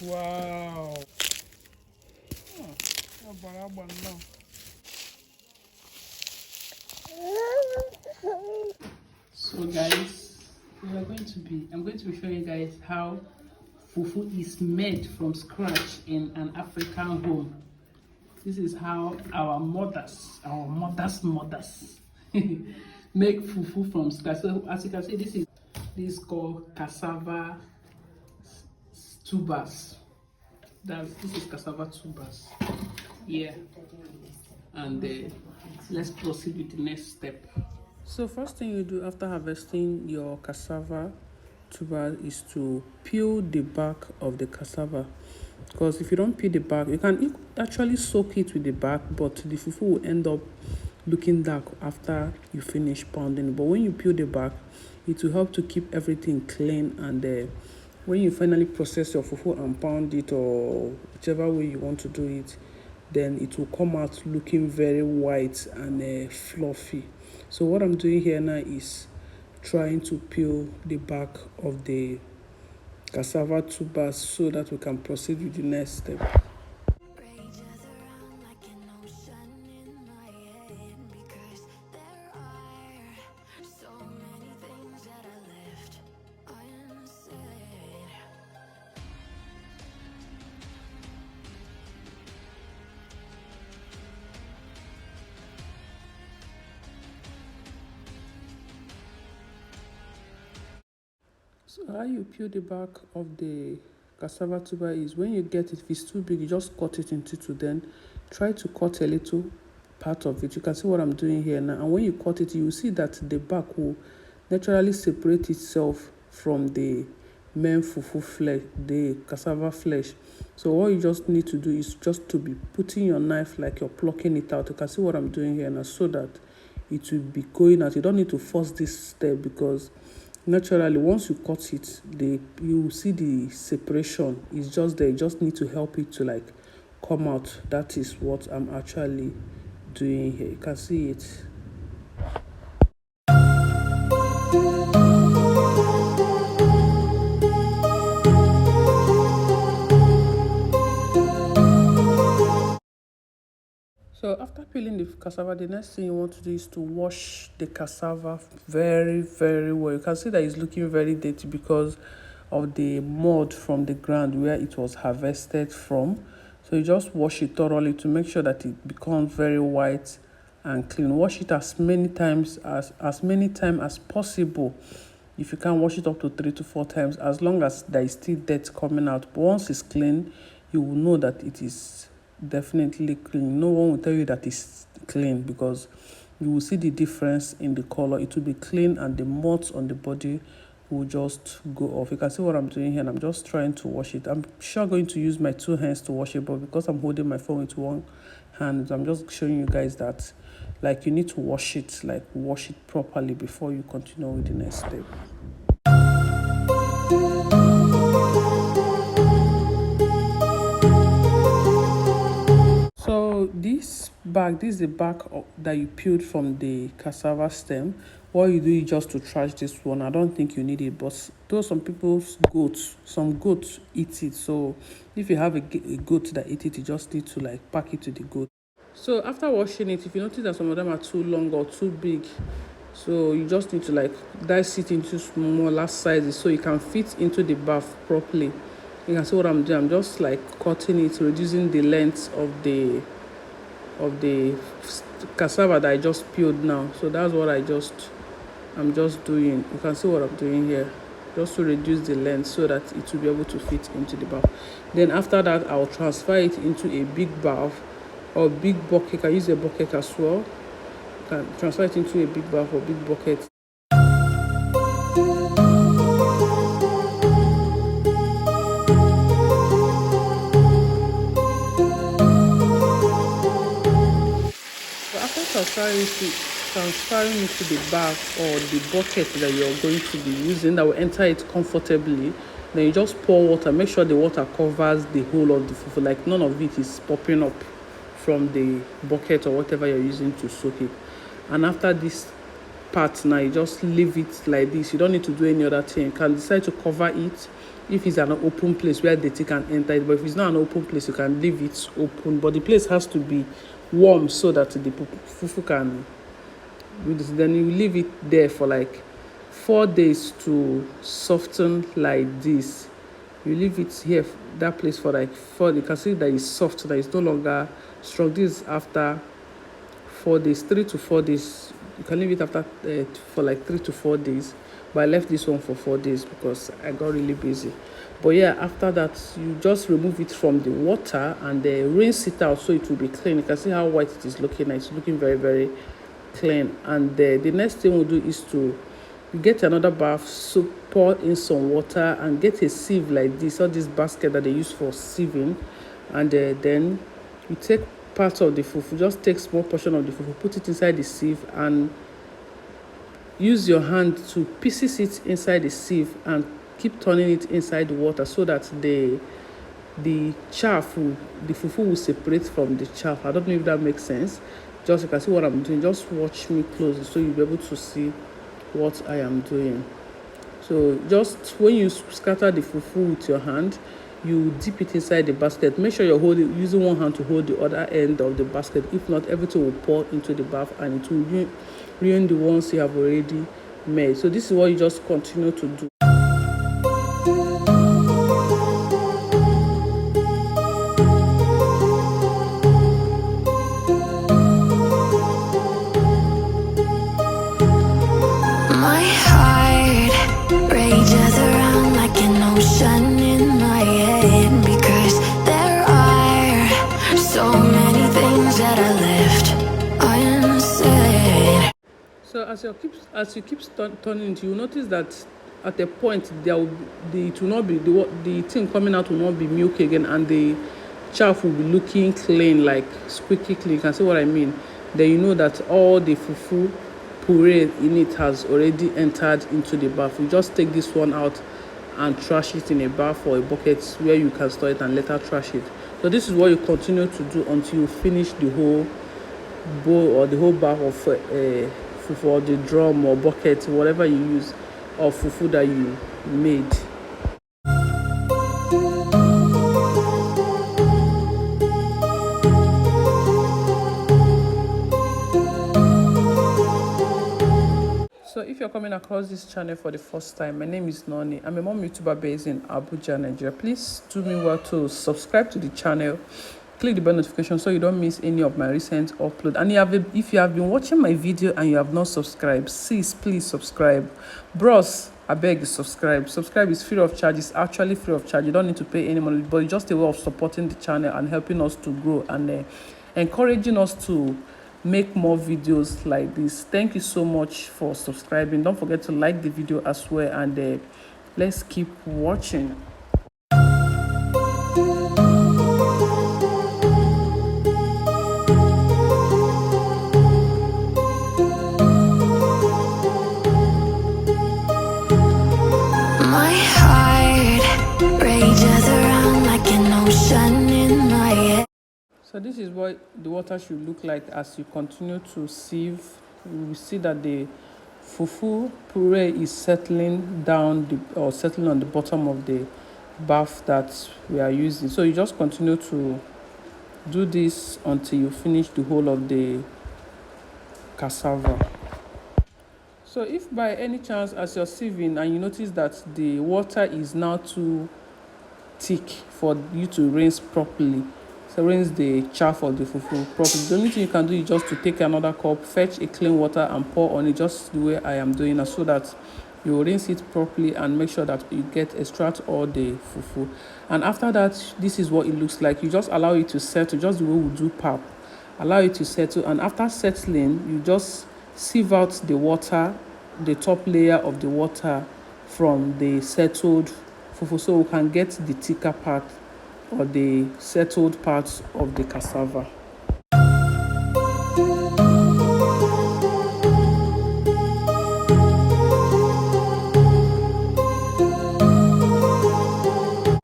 Wow. So guys, I'm going to be showing you guys how fufu is made from scratch in an African home. This is how our mothers make fufu from scratch. So as you can see, this is called cassava tubers. This is cassava tubers. Yeah. And let's proceed with the next step. So first thing you do after harvesting your cassava tuber is to peel the bark of the cassava, because if you don't peel the bark, you can actually soak it with the bark, but the fufu will end up looking dark after you finish pounding. But when you peel the bark, it will help to keep everything clean, and when you finally process your fufu and pound it, or whichever way you want to do it, then it will come out looking very white and fluffy. So what I'm doing here now is trying to peel the back of the cassava tubers so that we can proceed with the next step. So how you peel the back of the cassava tuber is, when you get it, if it's too big, you just cut it into two, then try to cut a little part of it. You can see what I'm doing here now, and when you cut it, you will see that the back will naturally separate itself from the main fufu flesh, the cassava flesh. So what you just need to do is just to be putting your knife like you're plucking it out. You can see what I'm doing here now, so that it will be going out. You don't need to force this step, because naturally once you cut it, you will see the separation is just there. You just need to help it to like come out. That is what I'm actually doing here. You can see it. So after peeling the cassava, the next thing you want to do is to wash the cassava very, very well. You can see that it's looking very dirty because of the mud from the ground where it was harvested from. So you just wash it thoroughly to make sure that it becomes very white and clean. Wash it as many times as possible. If you can, wash it up to 3 to 4 times, as long as there is still dirt coming out. But once it's clean, you will know that it is definitely clean. No one will tell you that it's clean, because you will see the difference in the color. It will be clean, and the moths on the body will just go off. You can see what I'm doing here, and I'm just trying to wash it. I'm sure going to use my 2 hands to wash it, but because I'm holding my phone with 1 hand, I'm just showing you guys that like you need to wash it properly before you continue with the next step. So this is the back that you peeled from the cassava stem. What you do is just to trash this one. I don't think you need it, but though some goats eat it. So if you have a goat that eat it, you just need to like pack it to the goat. So after washing it, if you notice that some of them are too long or too big, so you just need to like dice it into smaller sizes so you can fit into the bath properly. You can see what I'm doing. I'm just like cutting it, reducing the length of the cassava that I just peeled now. So that's what I'm just doing. You can see what I'm doing here, just to reduce the length so that it will be able to fit into the bath. Then after that, I'll transfer it into a big bath or big bucket. You can use a bucket as well. You can transfer it into a big bath or big bucket. Transferring it to the bag or the bucket that you're going to be using, that will enter it comfortably. Then you just pour water. Make sure the water covers the whole of the fufu, like none of it is popping up from the bucket or whatever you're using to soak it. And after this part, now you just leave it like this. You don't need to do any other thing. You can decide to cover it if it's an open place where the tea can enter it. But if it's not an open place, you can leave it open. But the place has to be warm so that the fufu can do this. Then you leave it there for like 4 days to soften like this. You leave it here, that place, for like 4 days. You can see that it's soft, that it's no longer strong. This is after 4 days, 3 to 4 days. You can leave it after for like 3 to 4 days. But I left this one for 4 days because I got really busy. But yeah, after that, you just remove it from the water and rinse it out so it will be clean. You can see how white it is looking. It's looking very, very clean. And the next thing we'll do is to get another bath, so pour in some water and get a sieve like this, or this basket that they use for sieving. And then you take part of the fufu, just take small portion of the fufu, put it inside the sieve and use your hand to pieces it inside the sieve and keep turning it inside the water so that the chaff, the fufu will separate from the chaff. I don't know if that makes sense. Just, you can see what I'm doing. Just watch me closely so you'll be able to see what I am doing. So just when you scatter the fufu with your hand, you dip it inside the basket. Make sure you're using one hand to hold the other end of the basket. If not, everything will pour into the bath and it will ruin the ones you have already made. So this is what you just continue to do. So as you keep turning it, you notice that at a point the thing coming out will not be milky again, and the chaff will be looking clean, like squeaky clean. You can see what I mean. Then you know that all the fufu puree in it has already entered into the bath. You just take this one out and trash it in a bath or a bucket where you can store it and later trash it. So this is what you continue to do until you finish the whole bowl or the whole bath of fufu, or the drum or bucket, whatever you use, of fufu that you made. So if you're coming across this channel for the first time, my name is Noni. I'm a mom YouTuber based in Abuja, Nigeria. Please do me well to subscribe to the channel, click the bell notification so you don't miss any of my recent upload. And if you have been watching my video and you have not subscribed, sis, please subscribe. Bros, I beg you, subscribe. Subscribe is free of charge. It's actually free of charge. You don't need to pay any money, but it's just a way of supporting the channel and helping us to grow and encouraging us to make more videos like this. Thank you so much for subscribing. Don't forget to like the video as well, and let's keep watching. My heart rages around like an ocean in my head. So this is what the water should look like as you continue to sieve. You will see that the fufu puree is settling down or settling on the bottom of the bath that we are using. So you just continue to do this until you finish the whole of the cassava. So if by any chance as you're sieving and you notice that the water is now too thick for you to rinse properly, so rinse the chaff of the fufu properly, the only thing you can do is just to take another cup, fetch a clean water and pour on it, just the way I am doing now, so that you rinse it properly and make sure that you extract all the fufu. And after that, this is what it looks like. You just allow it to settle, just the way we do pap. Allow it to settle, and after settling, you just sieve out the water, the top layer of the water from the settled fufu, so we can get the thicker part or the settled parts of the cassava.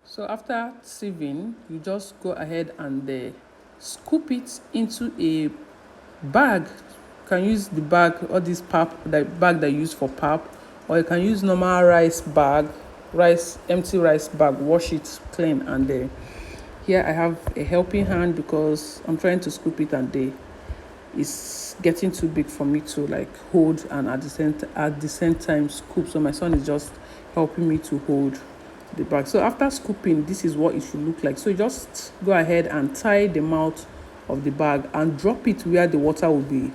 So after sieving, you just go ahead and scoop it into a bag. You can use the bag or this pap, the bag that you use for pap, or you can use normal rice bag, empty rice bag, wash it clean, and here I have a helping hand because I'm trying to scoop it, and it's getting too big for me to like hold and at the same time scoop. So my son is just helping me to hold the bag. So after scooping, this is what it should look like. So you just go ahead and tie the mouth of the bag and drop it where the water will be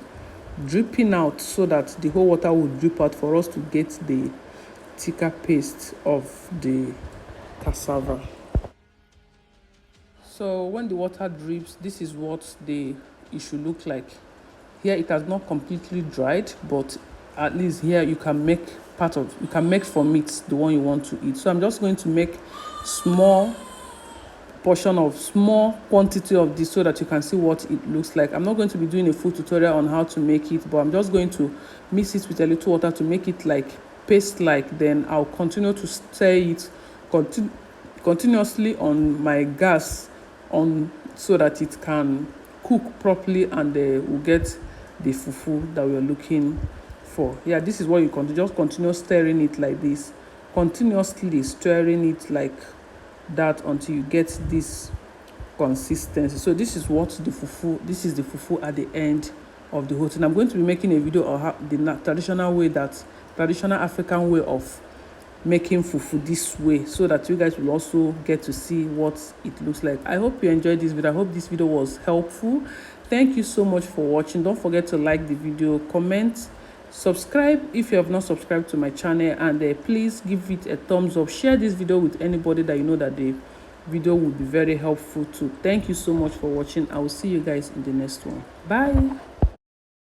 dripping out, so that the whole water will drip out for us to get the thicker paste of the cassava. So when the water drips, this is what it should look like. Here it has not completely dried, but at least here you can make from it the one you want to eat. So I'm just going to make small quantity of this so that you can see what it looks like. I'm not going to be doing a full tutorial on how to make it, but I'm just going to mix it with a little water to make it like paste like. Then I'll continue to stir it continuously on my gas so that it can cook properly, and we'll get the fufu that we're looking for. Yeah, this is what you just continue stirring it like this, continuously stirring it like that until you get this consistency. So this is the fufu at the end of the whole thing. I'm going to be making a video of the traditional African way of making fufu this way, so that you guys will also get to see what it looks like. I hope you enjoyed this video. I hope this video was helpful. Thank you so much for watching. Don't forget to like the video, comment, subscribe if you have not subscribed to my channel, and please give it a thumbs up. Share this video with anybody that you know that the video would be very helpful to. Thank you so much for watching. I will see you guys in the next one. Bye.